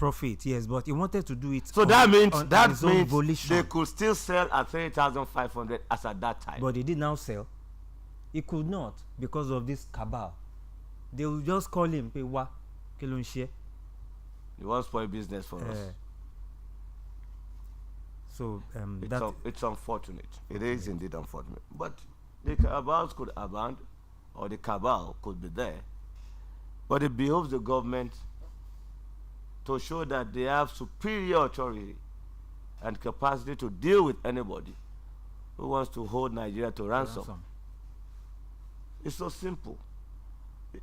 profit, yes, but he wanted to do it. So that means volition. they could still sell at 3,500 as at that time. But he did now sell. He could not because of this cabal. They will just call him Pewa Kelonshie. He wants spoil business for us. So it's unfortunate. It is indeed unfortunate. But the cabals could abound, or the cabal could be there. But it behoves the government to show that they have superior authority and capacity to deal with anybody who wants to hold Nigeria to ransom. It's so simple.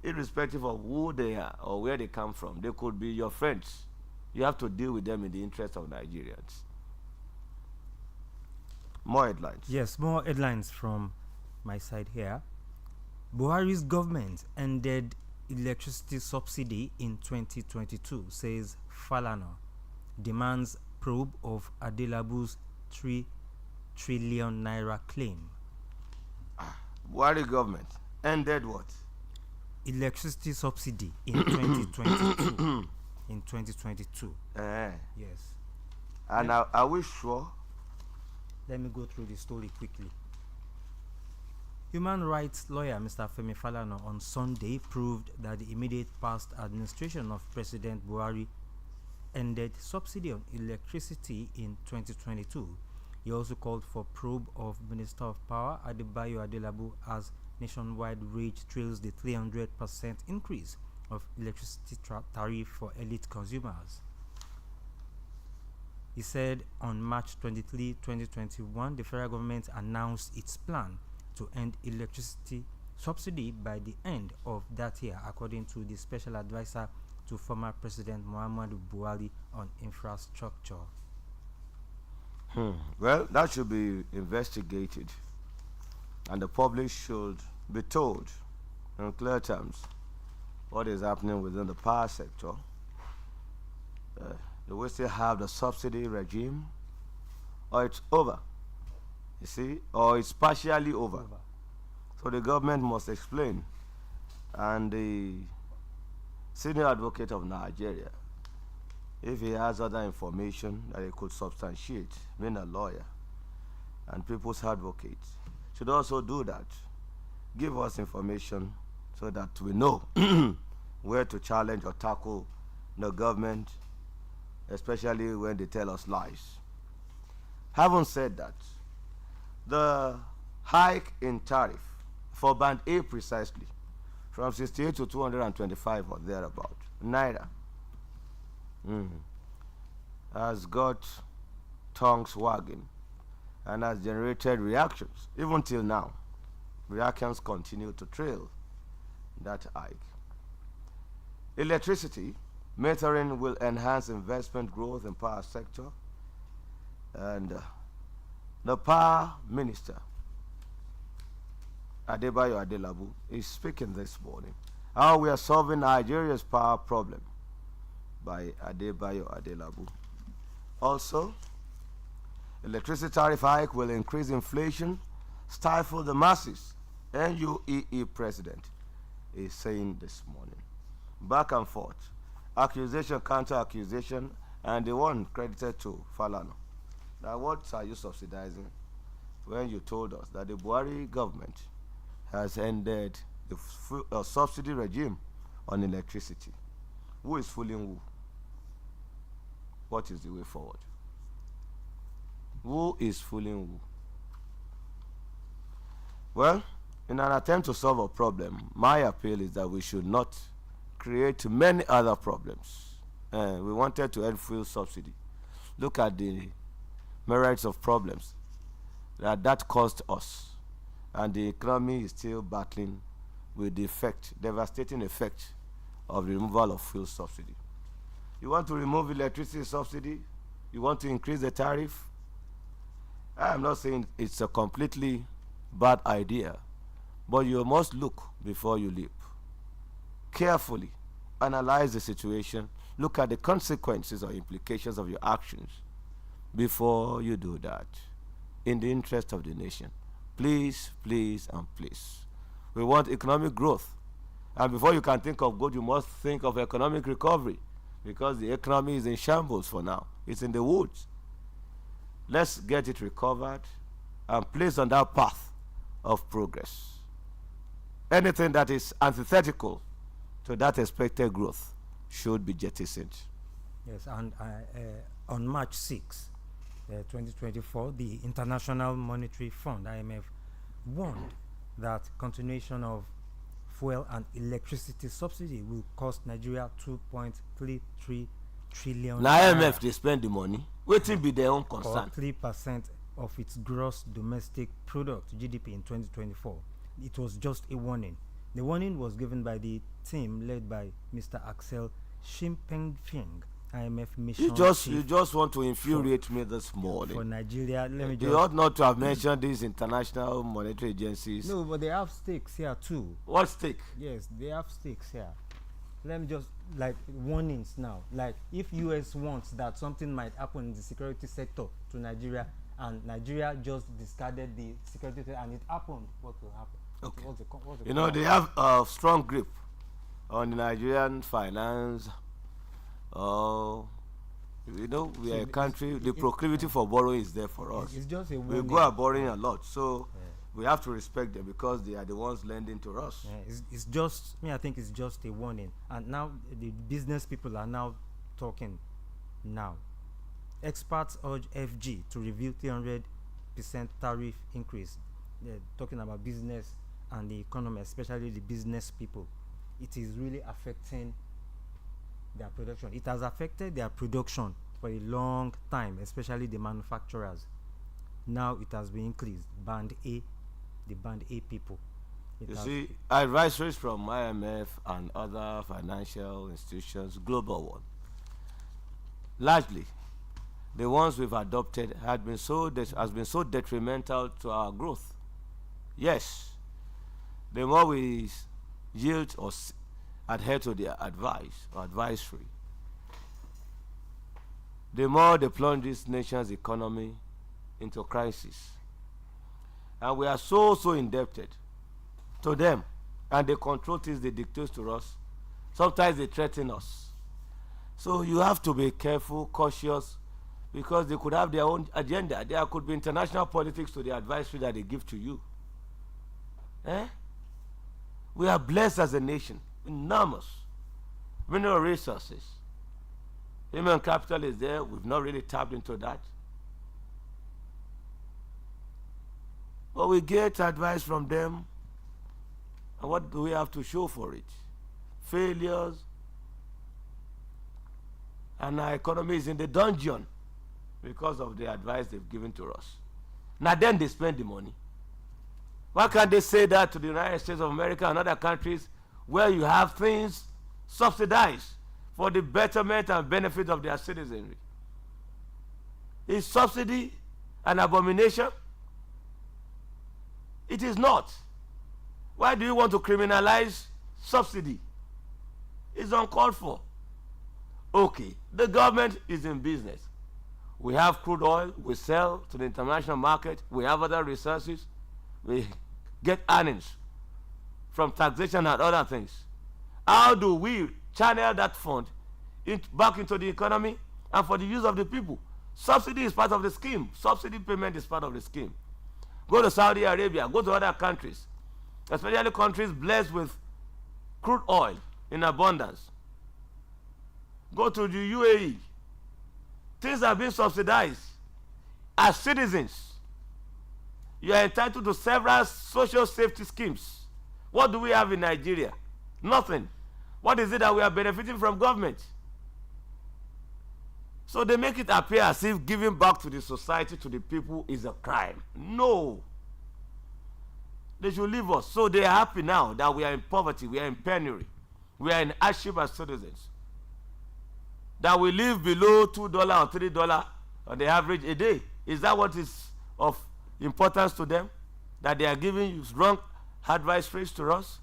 Irrespective of who they are or where they come from, they could be your friends. You have to deal with them in the interest of Nigerians. More headlines. Yes, more headlines from my side here. Buhari's government ended electricity subsidy in 2022, says Falana. Demands probe of Adelabu's 3 trillion naira claim. Buhari government ended what? Electricity subsidy in 2022. In 2022. Yes. And are we sure? Let me go through the story quickly. Human rights lawyer Mr. Femi Falana on Sunday proved that the immediate past administration of President Buhari ended subsidy on electricity in 2022. He also called for probe of Minister of Power Adebayo Adelabu as nationwide rage trails the 300% increase of electricity tariff for elite consumers. He said on March 23, 2021, the federal government announced its plan to end electricity subsidy by the end of that year, according to the special advisor to former President Muhammadu Buhari on infrastructure. Well, that should be investigated, and the public should be told in clear terms what is happening within the power sector. Do we still have the subsidy regime, or it's over? You see, or it's partially over. So the government must explain, and the senior advocate of Nigeria, if he has other information that he could substantiate, being a lawyer and people's advocate, should also do that. Give us information so that we know where to challenge or tackle the government, especially when they tell us lies. Having said that, the hike in tariff for band A precisely, from 68 to 225 or thereabout, naira, has got tongues wagging and has generated reactions. Even till now, reactions continue to trail that hike. Electricity metering will enhance investment growth in power sector, and the power minister Adebayo Adelabu is speaking this morning how we are solving Nigeria's power problem by Adebayo Adelabu. Also, electricity tariff hike will increase inflation, stifle the masses. NUEE president is saying this morning. Back and forth, accusation, counter accusation, and the one credited to Falana. Now, what are you subsidizing when you told us that the Buhari government has ended the subsidy regime on electricity? Who is fooling who? What is the way forward? Who is fooling who? Well, in an attempt to solve a problem, my appeal is that we should not create many other problems. We wanted to end fuel subsidy. Look at the merits of problems that caused us, and the economy is still battling with the devastating effect of the removal of fuel subsidy. You want to remove electricity subsidy? You want to increase the tariff? I am not saying it's a completely bad idea, but you must look before you leap. Carefully analyze the situation, look at the consequences or implications of your actions before you do that, in the interest of the nation. Please, please, and please. We want economic growth, and before you can think of good, you must think of economic recovery. because the economy is in shambles for now. It's in the woods. Let's get it recovered and placed on that path of progress. Anything that is antithetical to that expected growth should be jettisoned. Yes, and on March 6, 2024, the International Monetary Fund, IMF, warned that continuation of fuel and electricity subsidy will cost Nigeria 2.33 trillion. Now IMF they spend the money. Waiting be their own concern. 3% of its gross domestic product (GDP) in 2024. It was just a warning. The warning was given by the team led by Mr. Axel Shimpeng-Fing, IMF mission. You just want to infuriate me this morning. For Nigeria, let me just. You ought not to have mentioned these international monetary agencies. No, but they have stakes here too. What stake? Yes, they have stakes here. Let me just like warnings now. Like if US wants that something might happen in the security sector to Nigeria, and Nigeria just discarded the security sector and it happened, what will happen? Okay. What's the You know, they have a strong grip on the Nigerian finance. You know, we are a country, the proclivity for borrowing is there for us. It's just a we go out borrowing a lot, so we have to respect them because they are the ones lending to us. It's just, I think it's just a warning. And now the business people are now talking now. Experts urge FG to review 300% tariff increase. They're talking about business and the economy, especially the business people. It is really affecting their production. It has affected their production for a long time, especially the manufacturers. Now it has been increased. Band A, the Band A people. You see, advisories from IMF and other financial institutions, global one, largely the ones we've adopted has been so detrimental to our growth. Yes, the more we yield or adhere to their advice or advisory, the more they plunge this nation's economy into crisis. And we are so indebted to them, and they control things, they dictate to us. Sometimes they threaten us. So you have to be careful, cautious, because they could have their own agenda. There could be international politics to the advisory that they give to you. We are blessed as a nation, enormous mineral resources. Human capital is there. We've not really tapped into that. But we get advice from them, and what do we have to show for it? Failures, and our economy is in the dungeon because of the advice they've given to us. Now then they spend the money. Why can't they say that to the United States of America and other countries where you have things subsidized for the betterment and benefit of their citizenry? Is subsidy an abomination? It is not. Why do you want to criminalize subsidy? It's uncalled for. Okay, the government is in business. We have crude oil, we sell to the international market, we have other resources, we get earnings from taxation and other things. How do we channel that fund back into the economy and for the use of the people? Subsidy is part of the scheme. Subsidy payment is part of the scheme. Go to Saudi Arabia, go to other countries, especially countries blessed with crude oil in abundance. Go to the UAE. Things are being subsidized. As citizens, you are entitled to several social safety schemes. What do we have in Nigeria? Nothing. What is it that we are benefiting from government? So they make it appear as if giving back to the society, to the people, is a crime. No. They should leave us. So they are happy now that we are in poverty, we are in penury, we are in hardship as citizens. That we live below $2 or $3 on the average a day. Is that what is of importance to them? That they are giving you wrong advice to us?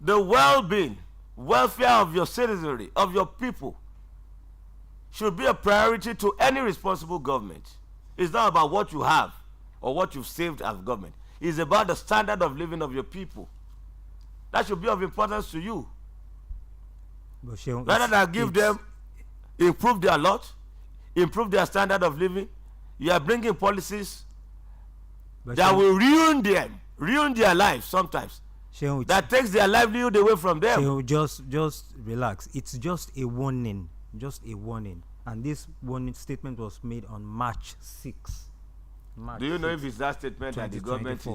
The well-being, welfare of your citizenry, of your people, should be a priority to any responsible government. It's not about what you have or what you've saved as government. It's about the standard of living of your people. That should be of importance to you. But Sheon, Rather than give them, improve their lot, improve their standard of living, you are bringing policies that will ruin them, ruin their lives sometimes. Sheon, that takes their livelihood away from them. Sheon, just relax. It's just a warning. Just a warning. And this warning statement was made on March 6th. Do you know if it's that statement that the government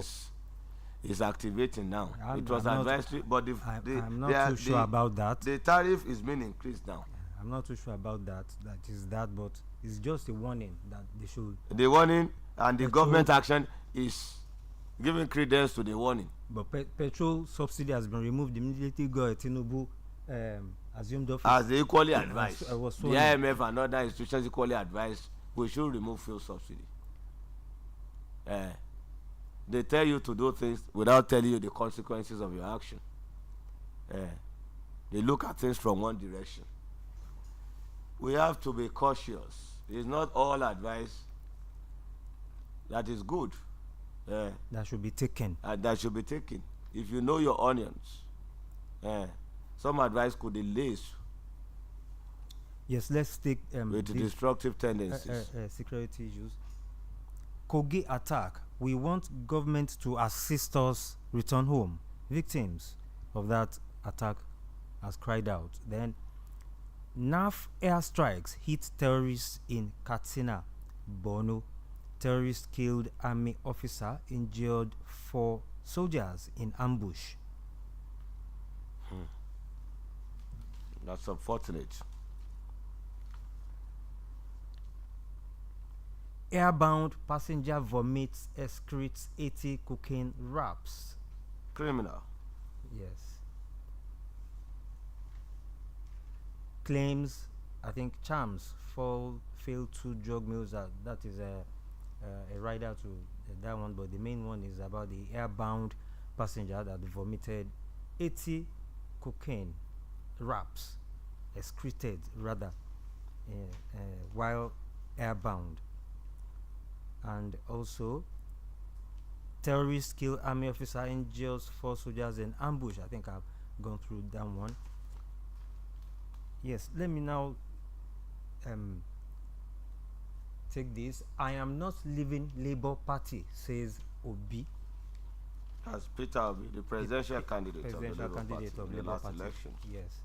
is activating now? It was advisory, but I'm not too sure about that. The tariff is being increased now. I'm not too sure about that. That is that, but it's just a warning that they should. The warning and the government action is giving credence to the warning. But petrol subsidy has been removed immediately. Tinubu assumed office. As they equally advised, the IMF and other institutions equally advised we should remove fuel subsidy. They tell you to do things without telling you the consequences of your action. They look at things from one direction. We have to be cautious. It's not all advice that is good. That should be taken. That should be taken. If you know your onions, some advice could delay. Yes, let's take with destructive tendencies. Security issues. Kogi attack. We want government to assist us return home. Victims of that attack has cried out. Then NAF airstrikes hit terrorists in Katsina, Borno. Terrorists killed army officer, injured 4 soldiers in ambush. That's unfortunate. Airbound passenger vomits, excretes 80 cocaine wraps. Criminal. Yes. Claims, I think charms failed 2 drug mules. That is a rider to that one, but the main one is about the airbound passenger that vomited 80 cocaine wraps, excreted rather, while airbound. And also, terrorists kill army officer, injures 4 soldiers in ambush. I think I've gone through that one. Yes, let me now take this. I am not leaving Labour Party, says Obi. As Peter Obi, the presidential candidate of the Labour Party in the last elections. Yes.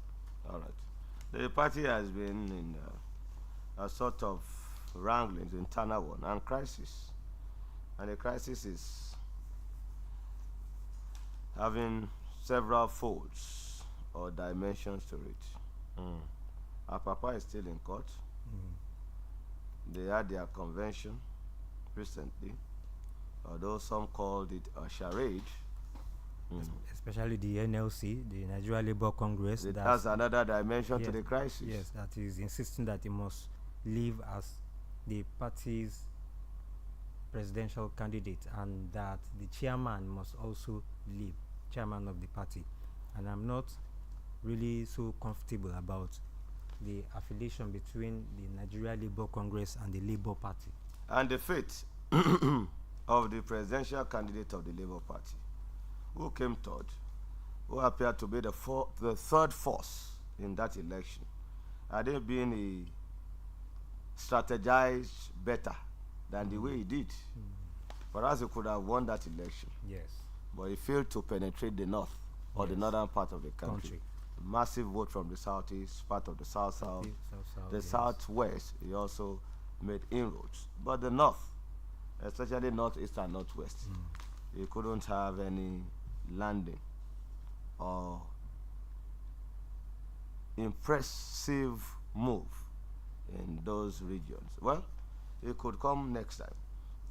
All right. The party has been in a sort of wranglings, internal one, and crisis. And the crisis is having several folds or dimensions to it. Our papa is still in court. They had their convention recently, although some called it a charade. Especially the NLC, the Nigeria Labour Congress. That's another dimension to the crisis. Yes, that is insisting that he must leave as the party's presidential candidate, and that the chairman must also leave, chairman of the party. And I'm not really so comfortable about the affiliation between the Nigeria Labour Congress and the Labour Party. And the fate of the presidential candidate of the Labour Party, who came third, who appeared to be the third force in that election. Are they being strategized better than the way he did? Perhaps he could have won that election. Yes. But he failed to penetrate the north or the northern part of the country. Massive vote from the southeast, part of the south-south. The southwest, he also made inroads. But the north, especially northeast and northwest, he couldn't have any landing or impressive move in those regions. Well, it could come next time.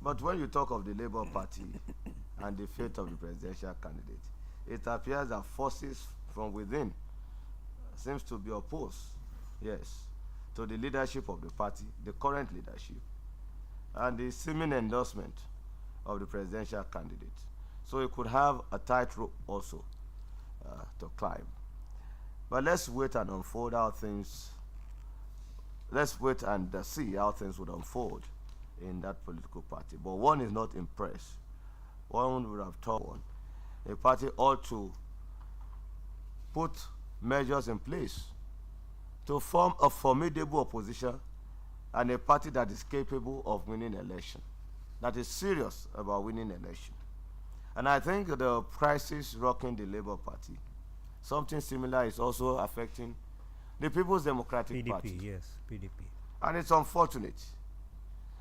But when you talk of the Labour Party and the fate of the presidential candidate, it appears that forces from within seems to be opposed, yes, to the leadership of the party, the current leadership, and the seeming endorsement of the presidential candidate. So it could have a tightrope also to climb. But let's wait and unfold how things. Let's wait and see how things would unfold in that political party. But one is not impressed. One would have thought one. A party ought to put measures in place to form a formidable opposition and a party that is capable of winning election, that is serious about winning election. And I think the crisis rocking the Labour Party, something similar is also affecting the People's Democratic PDP, Party. yes, PDP. And it's unfortunate.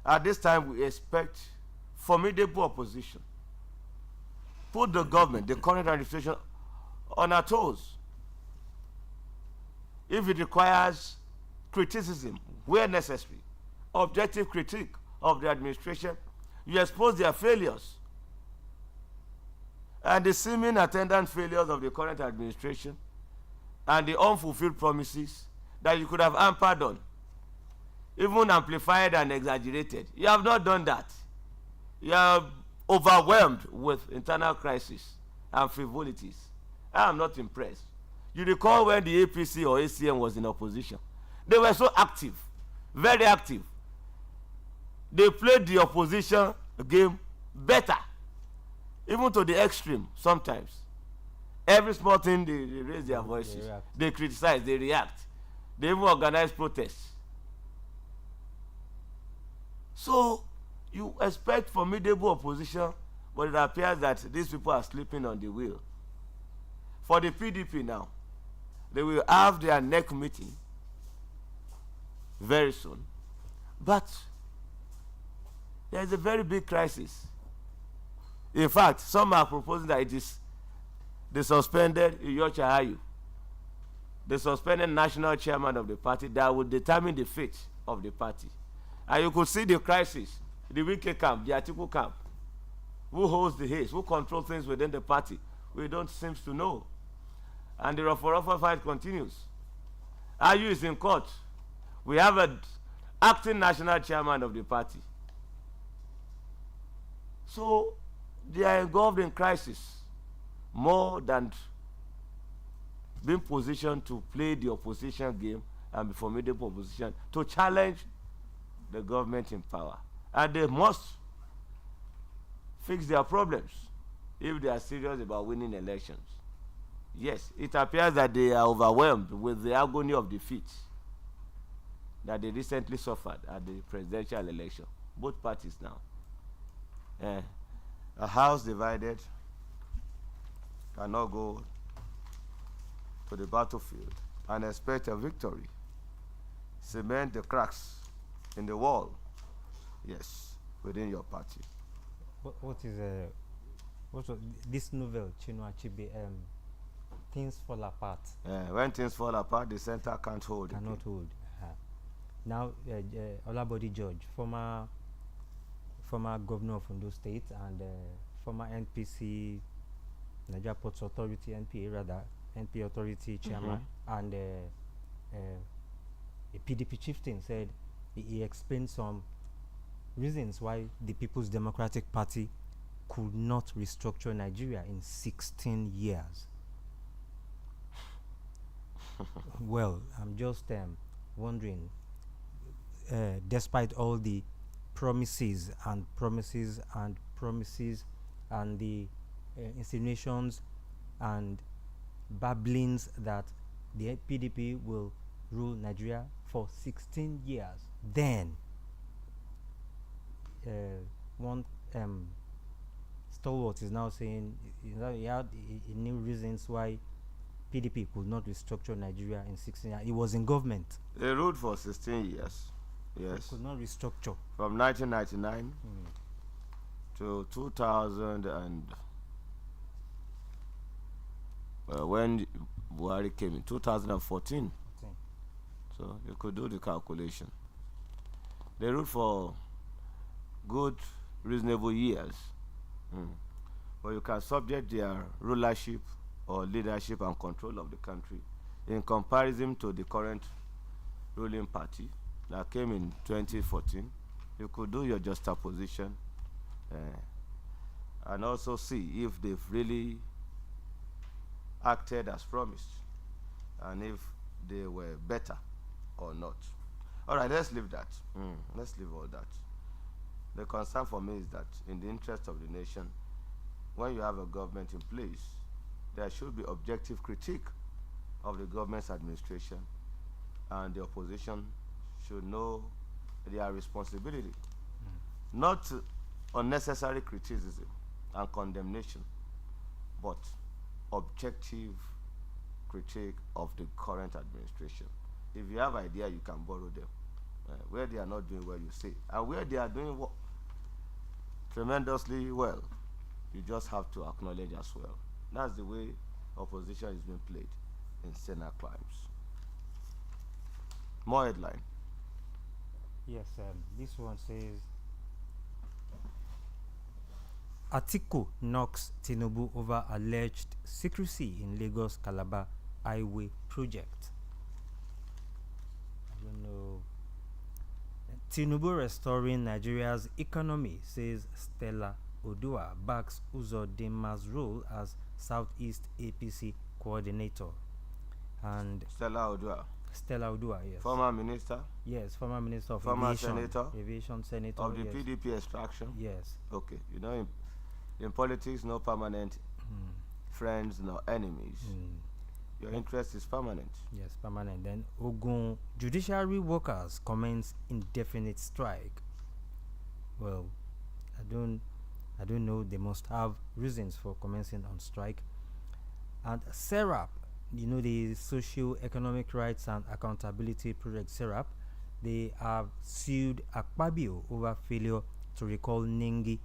At this time, we expect formidable opposition. Put the government, the current administration, on our toes. If it requires criticism where necessary, objective critique of the administration, you expose their failures and the seeming attendant failures of the current administration and the unfulfilled promises that you could have hampered on, even amplified and exaggerated. You have not done that. You are overwhelmed with internal crisis and frivolities. I am not impressed. You recall when the APC or ACM was in opposition. They were so active, very active. They played the opposition game better, even to the extreme sometimes. Every small thing, they raise their voices. They criticize, they react. They even organize protests. So, you expect formidable opposition, but it appears that these people are sleeping on the wheel. For the PDP now, they will have their next meeting very soon. But there is a very big crisis. In fact, some are proposing that it is the suspended Iyorchia Ayu, the suspended national chairman of the party, that will determine the fate of the party. And you could see the crisis, the Wike camp, the Atiku camp. Who holds the haze? Who controls things within the party? We don't seem to know. And the Roffa fight continues. Ayu is in court. We have an acting national chairman of the party. So they are engulfed in crisis more than being positioned to play the opposition game and be formidable opposition to challenge the government in power. And they must fix their problems if they are serious about winning elections. Yes, it appears that they are overwhelmed with the agony of defeat that they recently suffered at the presidential election. Both parties now. A house divided cannot go to the battlefield and expect a victory. Cement the cracks in the wall, yes, within your party. What is this novel, Chinua Achebe, Things Fall Apart? When things fall apart, the center can't hold. Cannot hold. Now, Olabode George, former governor of Ondo State and former NPC, Nigeria Ports Authority, NP Authority chairman, and a PDP chieftain, said he explained some reasons why the People's Democratic Party could not restructure Nigeria in 16 years. Well, I'm just wondering, despite all the promises and the insinuations and babblings that the PDP will rule Nigeria for 16 years, then one stalwart is now saying he had new reasons why PDP could not restructure Nigeria in 16 years. It was in government. They ruled for 16 years. Yes. It could not restructure. From 1999 to 2000 and when Buhari came in 2014. So you could do the calculation. They ruled for good, reasonable years. But you can subject their rulership or leadership and control of the country in comparison to the current ruling party that came in 2014. You could do your juxtaposition and also see if they've really acted as promised and if they were better or not. All right, let's leave that. Let's leave all that. The concern for me is that in the interest of the nation, when you have a government in place, there should be objective critique of the government's administration and the opposition should know their responsibility. Not unnecessary criticism and condemnation, but objective critique of the current administration. If you have idea, you can borrow them. Where they are not doing well, you say. And where they are doing tremendously well, you just have to acknowledge as well. That's the way opposition is being played in Senate crimes. More headline. Yes, this one says Atiku knocks Tinubu over alleged secrecy in Lagos Calabar highway project. I don't know. Tinubu restoring Nigeria's economy, says Stella Odua, backs Uzodinma's role as Southeast APC coordinator. And Stella Odua, yes. Former minister? Yes, former minister of former aviation. senator? Aviation senator. Of the yes. PDP extraction? Yes. Okay. You know, in politics, no permanent friends, no enemies. Your interest is permanent. Yes, permanent. Then Ogun judiciary workers commence indefinite strike. Well, I don't know. They must have reasons for commencing on strike. And SERAP, you know, the Socio-Economic Rights and Accountability Project SERAP, they have sued Akpabio over failure to recall Nengi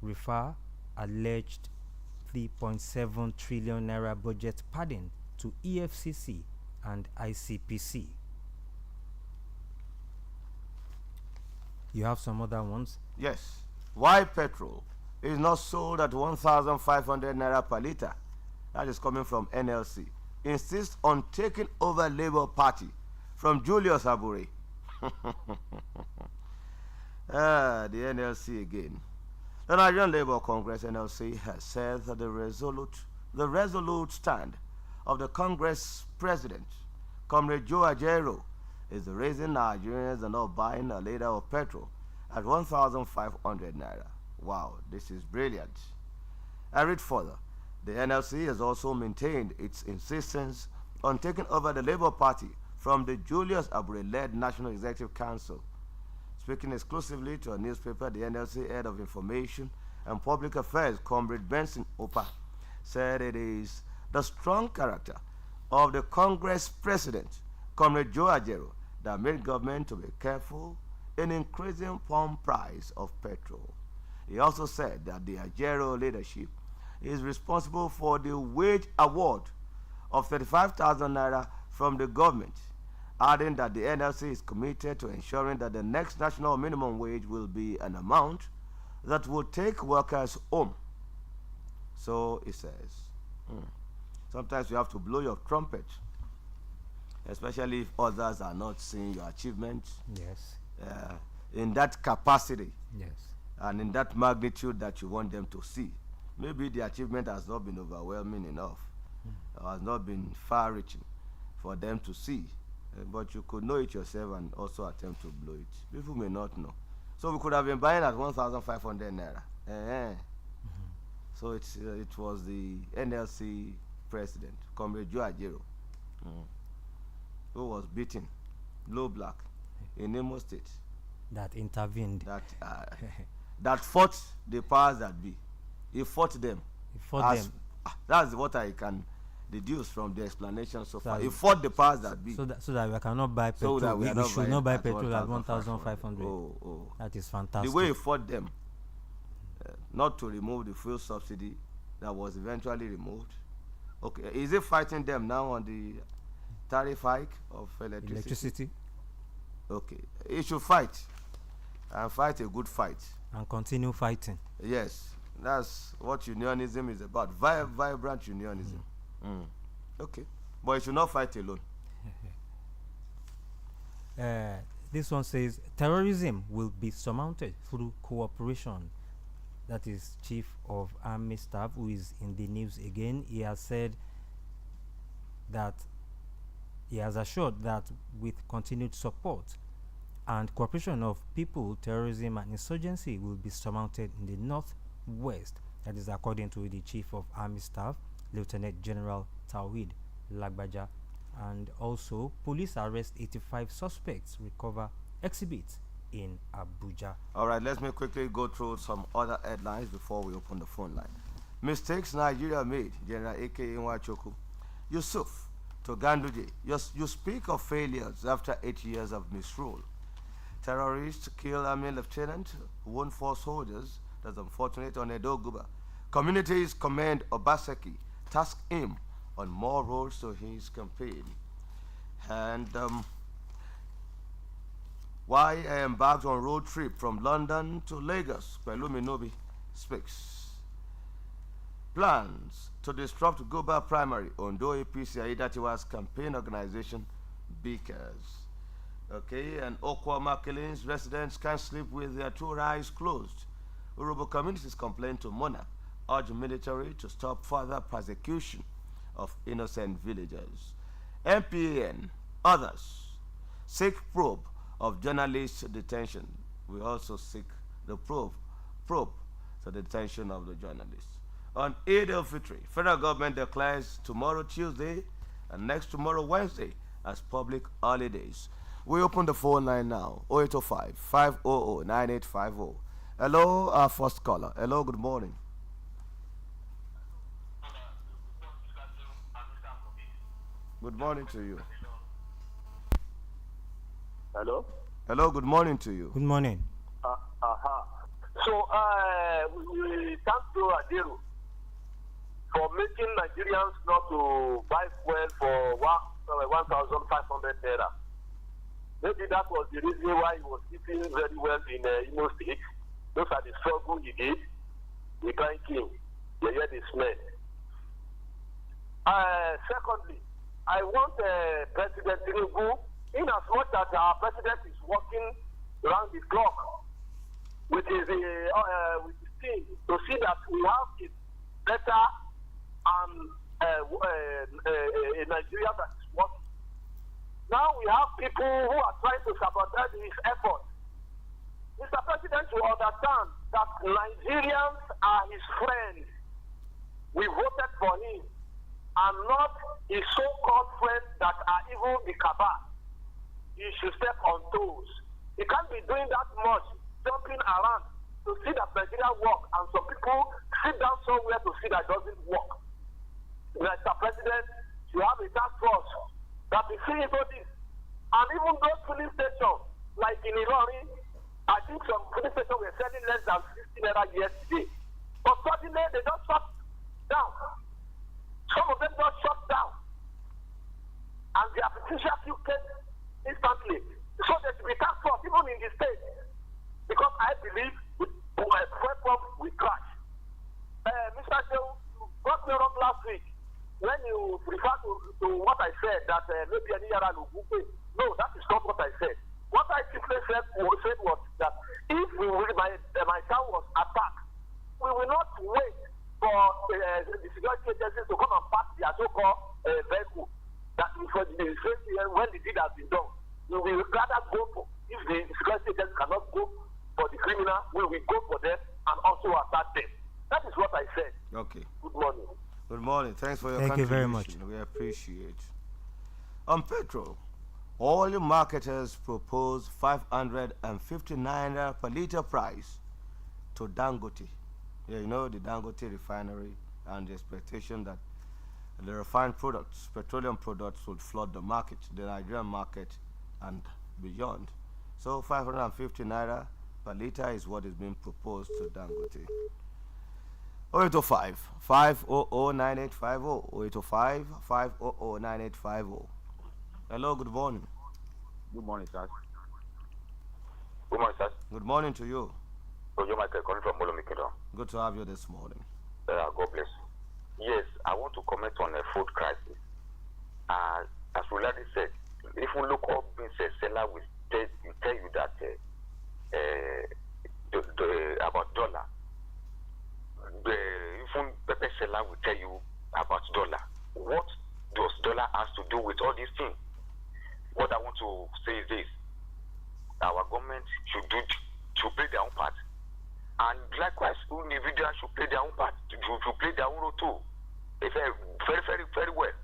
refer alleged 3.7 trillion naira budget padding to EFCC and ICPC. You have some other ones? Yes. Why petrol is not sold at 1,500 naira per litre? That is coming from NLC. Insists on taking over Labour Party from Julius Abure. The NLC again. The Nigerian Labour Congress (NLC) has said that the resolute stand of the Congress President, Comrade Joe Ajero, is the reason Nigerians are not buying a litre of petrol at 1,500 naira. Wow, this is brilliant. I read further. The NLC has also maintained its insistence on taking over the Labour Party from the Julius Abure-led National Executive Council. Speaking exclusively to a newspaper, the NLC head of Information and Public Affairs, Comrade Benson Opa, said it is the strong character of the Congress President, Comrade Joe Ajero, that made government to be careful in increasing pump price of petrol. He also said that the Ajero leadership is responsible for the wage award of 35,000 naira from the government, adding that the NLC is committed to ensuring that the next national minimum wage will be an amount that will take workers home. So he says, sometimes you have to blow your trumpet, especially if others are not seeing your achievements. Yes. In that capacity. Yes. And in that magnitude that you want them to see. Maybe the achievement has not been overwhelming enough, or has not been far-reaching for them to see. But you could know it yourself and also attempt to blow it. People may not know. So we could have been buying at 1,500 naira. So it was the NLC president, Comrade Joe Ajero, who was beaten, low black, in Imo State. That intervened. That fought the powers that be. He fought them. That's what I can deduce from the explanation so far. He fought the powers that be. So that we cannot buy petrol. So we should not buy petrol at 1,500. That is fantastic. The way he fought them, not to remove the fuel subsidy that was eventually removed. Okay, is he fighting them now on the tariff hike of electricity? Okay, he should fight, and fight a good fight. And continue fighting. Yes. That's what unionism is about. Vibrant unionism. Okay. But you should not fight alone. This one says terrorism will be surmounted through cooperation. That is Chief of Army Staff, who is in the news again. He has said that he has assured that with continued support and cooperation of people, terrorism and insurgency will be surmounted in the northwest. That is according to the Chief of Army Staff, Lieutenant General Tawhid Lagbaja. And also, police arrest 85 suspects, recover exhibits in Abuja. All right, let me quickly go through some other headlines before we open the phone line. Mistakes Nigeria made, General A.K. Nwachoku. Yusuf to Ganduje, you speak of failures after 8 years of misrule. Terrorists kill Army lieutenant, wound 4 soldiers. That's unfortunate on Edo Guba. Communities commend Obaseki, task him on more roads to his campaign. And why I embarked on road trip from London to Lagos, Pelumi Nobi speaks. Plans to disrupt Goba Primary, Ondo APC Aidatiwa's campaign organization, BCOS. Okay, and Okwama killings, residents can't sleep with their 2 eyes closed. Urubu communities complain to Mona, urge military to stop further persecution of innocent villagers. MPN, others, seek probe of journalists' detention. We also seek the probe to the detention of the journalists. On Eid al-Fitr, federal government declares tomorrow Tuesday and next tomorrow Wednesday as public holidays. We open the phone line now, 0805 500 9850. Hello, our first caller. Hello, good morning. Good morning to you. Hello? Hello, good morning to you. Good morning. So, we thank you, Adiru, for making Nigerians not to buy fuel for 1,500 naira. Maybe that was the reason why he was keeping very well in Imo State. Those are the struggle he did. We thank him. They hear the smell. Secondly, I want President Tinubu, in as much as our president is working around the clock with his team, to see that we have a better and a Nigeria that is working. Now we have people who are trying to sabotage his effort. Mr. President will understand that Nigerians are his friends. We voted for him, and not his so-called friends that are even the cabal. He should step on toes. He can't be doing that much, jumping around to see that Nigeria work, and some people sit down somewhere to see that it doesn't work. Mr. President, you have a task force that is seeing into this. And even those filling stations, like in Ilori, I think some filling stations were selling less than 50 naira yesterday. But suddenly they just shut down. Some of them just shut down. And the artificial fuel came instantly. So there should be task force even in the state. Because I believe fuel pump will crash. Mr. Joe, you got me wrong last week when you refer to what I said, that maybe any Yara Lugupe. No, that is not what I said. What I simply said was that if my town was attacked, we will not wait for the security agencies to come and pass their so-called vehicle. That is for when the deed has been done. We will rather go for, if the security agencies cannot go for the criminal, we will go for them and also attack them. That is what I said. Okay. Good morning. Good morning. Thanks for your Thank you contribution. very much. We appreciate. On petrol, oil marketers propose 559 per liter price to Dangote. Yeah, you know the Dangote refinery and the expectation that the refined products, petroleum products, would flood the market, the Nigerian market, and beyond. So 550 naira per liter is what is being proposed to Dangote. 0805 500 9850 0805 500 9850. Hello, good morning. Good morning, sir. Good morning, sir. Good morning to you. So you're Michael calling from Molomikido. Good to have you this morning. God bless. Yes, I want to comment on a food crisis. As we already said, if we look up business seller will tell you that about dollar. Even pepper seller will tell you about dollar. What does dollar has to do with all these things? What I want to say is this: our government should play their own part, and likewise, individuals should play their own part. Should play their own role too. Very, very, very well.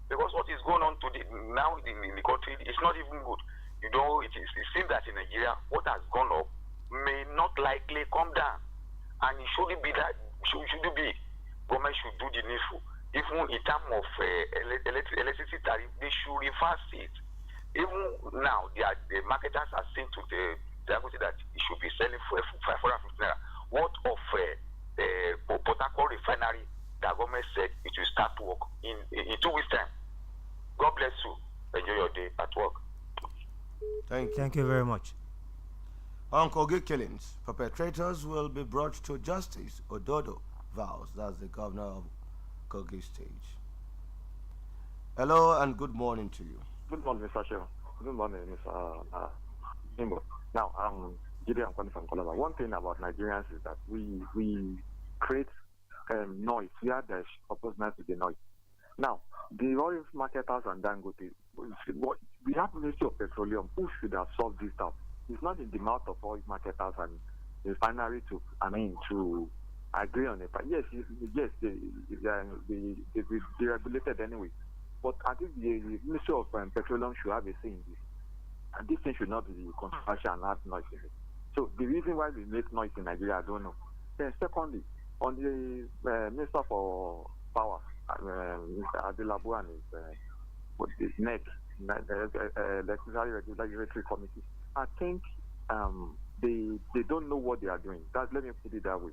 Because what is going on today now in the country is not even good. You know, it seems that in Nigeria, what has gone up may not likely come down. And it shouldn't be that, shouldn't be. Government should do the needful. Even in terms of electricity tariff, they should reverse it. Even now, the marketers are saying to the say that it should be selling for 550 naira. What of Port Harcourt refinery? The government said it will start work in 2 weeks' time. God bless you. Enjoy your day at work. Thank you. Thank you very much. On Kogi killings, perpetrators will be brought to justice. Ododo vows. That's the governor of Kogi State. Hello and good morning to you. Good morning, Mr. Chairman. Good morning, Mr. Jimbo. Now, Gideon, I'm calling from Colombia. One thing about Nigerians is that we create noise where there's opposition to the noise. Now, the oil marketers and Dangote, we have Ministry of Petroleum who should have solved this stuff. It's not in the mouth of oil marketers and the refinery to agree on it. But yes, they regulated anyway. But I think the Ministry of Petroleum should have a say in this. And this thing should not be controversial and have noise in it. So the reason why we make noise in Nigeria, I don't know. Then secondly, on the Minister for Power, Mr. Adelabu and his NEC, the Regulatory Committee, I think they don't know what they are doing. Let me put it that way.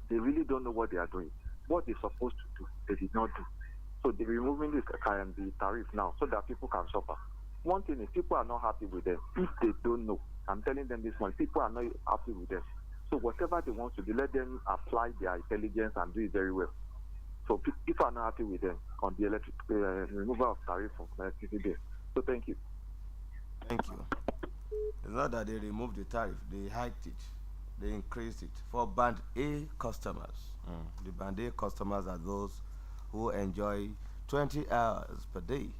They really don't know what they are doing. What they're supposed to do, they did not do. So they're removing the tariff now so that people can suffer. One thing is people are not happy with them. If they don't know, I'm telling them this one, people are not happy with them. So whatever they want to do, let them apply their intelligence and do it very well. So people are not happy with them on the removal of tariff from electricity. So thank you. Thank you. It's not that they removed the tariff, they hiked it, they increased it for band A customers. The band A customers are those who enjoy 20 hours per day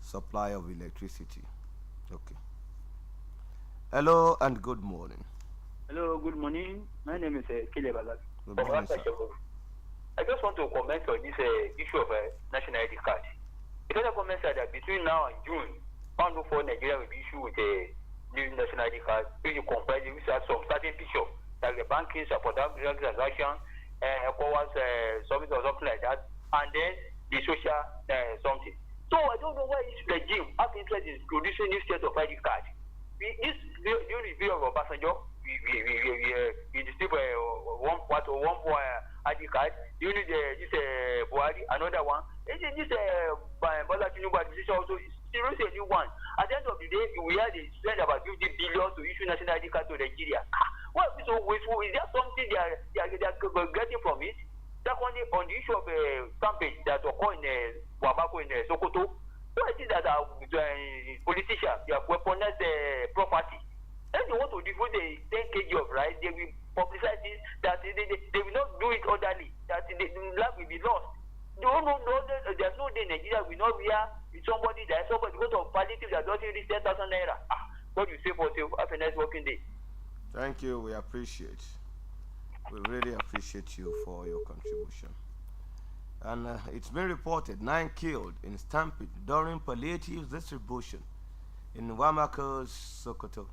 supply of electricity. Okay. Hello and good morning. Hello, good morning. My name is Caleb Alak. Good morning, sir. I just want to comment on this issue of national ID card. The other comment said that between now and June, 104 Nigeria will be issued with a new national ID card. If you compare it with some certain picture, like the banking support, transaction, ECOWAS something or something like that, and then the social something. So I don't know why this regime has interest in producing new set of ID card. This during the period of Obasanjo, we distribute one ID card. During this Buhari, another one. This Bola Tinubu administration also is seriously a new one. At the end of the day, we had they spend about 50 billion to issue national ID card to Nigeria. What is so wasteful? Is there something they are getting from it? Secondly, on the issue of campaign that occur in Wabako in Sokoto, what is it that politicians they have weaponized property? If they want to devote the 10 kg of rice, they will publicize it that they will not do it orderly, that the life will be lost. No, there's no day in Nigeria will not be with somebody that somebody because of palliative that doesn't reach 10,000 naira. What do you say for yourself? Have a nice working day. Thank you. We appreciate. We really appreciate you for your contribution. And it's been reported 9 killed in stampede during palliative distribution in Wamako, Sokoto.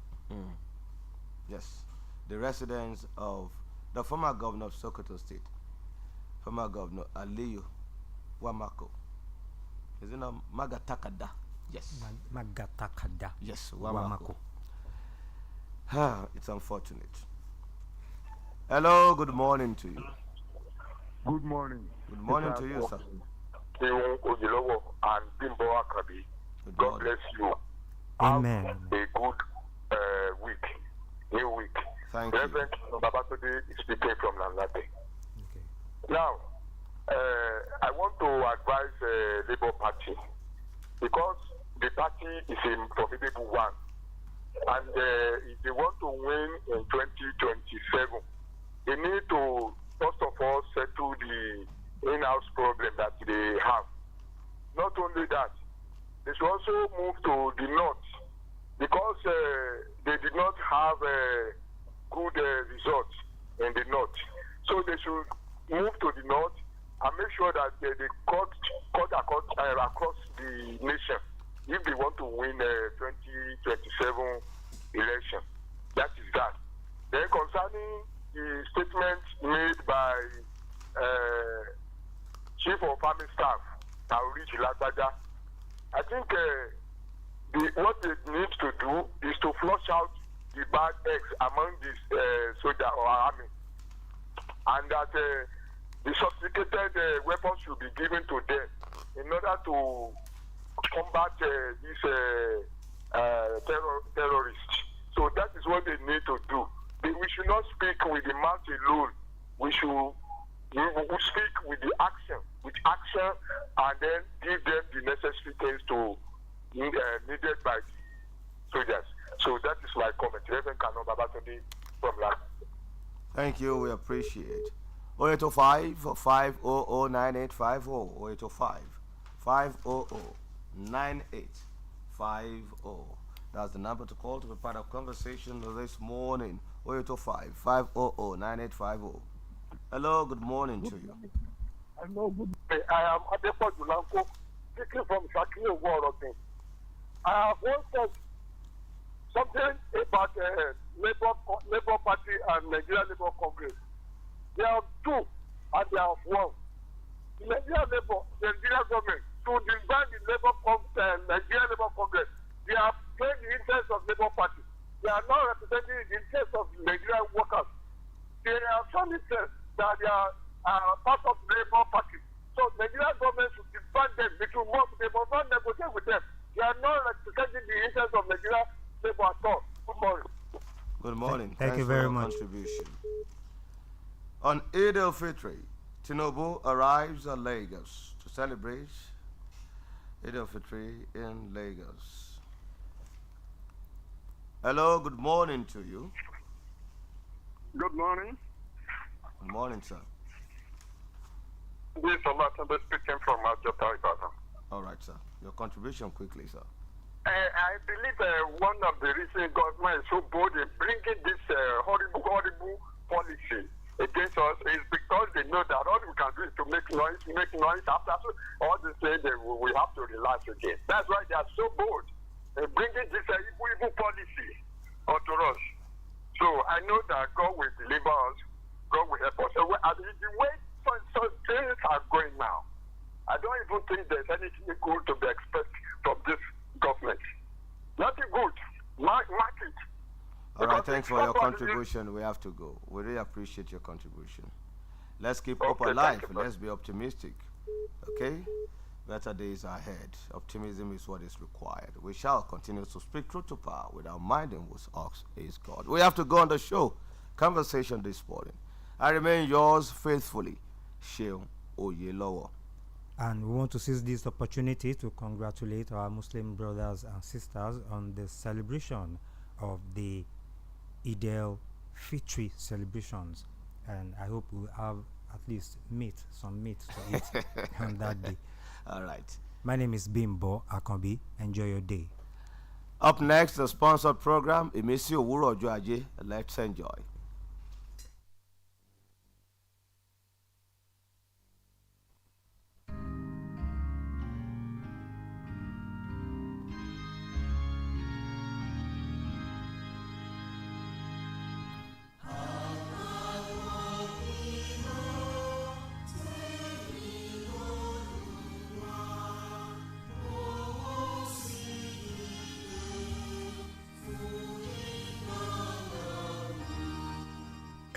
Yes, the residence of the former governor of Sokoto State, former governor Eleti Wamako. Is it not Magatakada? Yes. Magatakada. Yes, Wamako. It's unfortunate. Hello, good morning to you. Good morning. Good morning to you, sir. Ojilowo and Bimbo Akabi. God bless you. Amen. Have a good week. New week. Thank you. Reverend Babatode is speaking from Lanlate. Okay. Now, I want to advise Labour Party because the party is a formidable one. And if they want to win in 2027, they need to, first of all, settle the in-house problem that they have. Not only that, they should also move to the north because they did not have good results in the north. So they should move to the north and make sure that they cut across the nation if they want to win 2027 election. That is that. Then concerning the statement made by Chief of Army Staff, Taurich Lagbaja, I think what they need to do is to flush out the bad eggs among the soldier or army, and that the sophisticated weapons should be given to them in order to combat these terrorists. So that is what they need to do. We should not speak with the mouth alone. We should speak with the action, and then give them the necessary things to needed by the soldiers. So that is my comment. Reverend Kano Babatunde from Lagos. Thank you. We appreciate. 0805 500 9850. 0805 500 9850. That's the number to call to be part of conversation this morning. 0805 500 9850. Hello, good morning to you. Hello, good morning. I am Adepo Julanko, speaking from Shakiri Worotin. I have once said something about Labour Party and Nigeria Labour Congress. They are two and they are one. The Nigeria government to disband the Nigeria Labour Congress. They are playing the interests of Labour Party. They are not representing the interests of Nigerian workers. They are shown interest that they are part of the Labour Party. So Nigerian government should disband them. They should work. They must not negotiate with them. They are not representing the interests of Nigeria Labour at all. Good morning. Good morning. Thank you very much. Contribution. On Eid al-Fitr, Tinubu arrives at Lagos to celebrate Eid al-Fitr in Lagos. Hello, good morning to you. Good morning. Good morning, sir. This is Olatunde speaking from Ajota, Ibadan. All right, sir. Your contribution quickly, sir. I believe one of the reasons government is so bold in bringing this horrible policy against us is because they know that all we can do is to make noise. After all this thing, we have to relax again. That's why they are so bold in bringing this evil policy onto us. So I know that God will deliver us. God will help us. So the way some things are going now, I don't even think there's anything good to be expected from this government. Nothing good. Mark it. All right, thanks for your contribution. We have to go. We really appreciate your contribution. Let's keep hope alive. Let's be optimistic. Okay? Better days are ahead. Optimism is what is required. We shall continue to speak truth to power without minding whose ox is God. We have to go on the show. Conversation this morning. I remain yours faithfully, Sheil Oyelowo. And we want to seize this opportunity to congratulate our Muslim brothers and sisters on the celebration of the Eid al-Fitr celebrations. And I hope we'll have at least some meat to eat on that day. All right. My name is Bimbo Akambi. Enjoy your day. Up next, the sponsored program, Emisi Owuro Ojo Aje. Let's enjoy.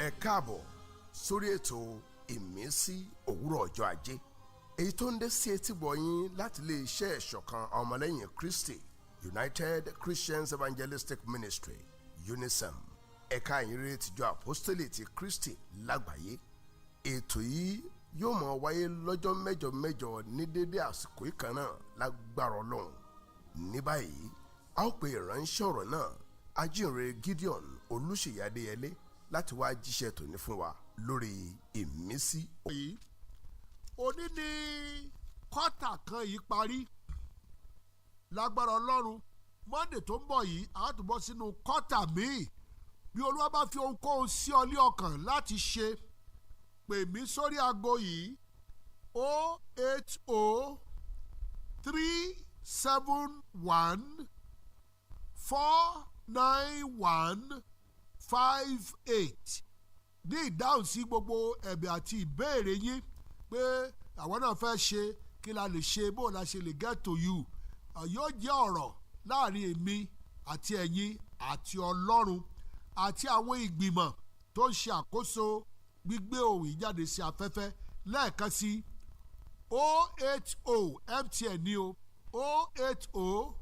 ẹ káàbọ̀ sórí ètò ìmísí òwúrọ̀ ọjọ́ ajé èyí tó ń dé sí etí gbọ̀yìn láti ilé iṣẹ́ ìṣọ̀kan ọmọlẹ́yìn Kristi United Christians Evangelistic Ministry UNICEM ẹ̀ka ìyìnrere tìjọ apostoli ti Kristi lágbàáyé. Ètò yìí yóò máa wáyé lọ́jọ́ mẹ́jọ ní dédé àsìkò ìkan náà lágbára Ọlọ́run. Ní báyìí a ó pe ìránṣẹ́ ọ̀rọ̀ náà ajínrere Gideon Olúṣèyí Adéyẹlé láti wá jíṣẹ́ tòní fún wa lórí ìmísí. Òní ni kọ́tà kan yìí parí lágbára Ọlọ́run. Monday tó ń bọ̀ yìí a ó tún bọ́ sínú kọ́tà míì. Bí Olúwa bá fi ohunkóhun sí ọ ní ọkàn láti ṣe, pè mí sórí aago yìí 080 371 49158 ní ìdáhùn sí gbogbo ẹ̀bẹ̀ àti ìbéèrè yín pé àwọn náà fẹ́ ṣe kí la lè ṣe bó la ṣe lè get to you. Yóò jẹ́ ọ̀rọ̀ láàrin èmi àti ẹ̀yin àti Ọlọ́run àti àwọn ìgbìmọ̀ tó ń ṣe àkóso gbígbé ohùn ìjáde sí afẹ́fẹ́ lẹ́ẹ̀kan sí 080 MTN ní o 080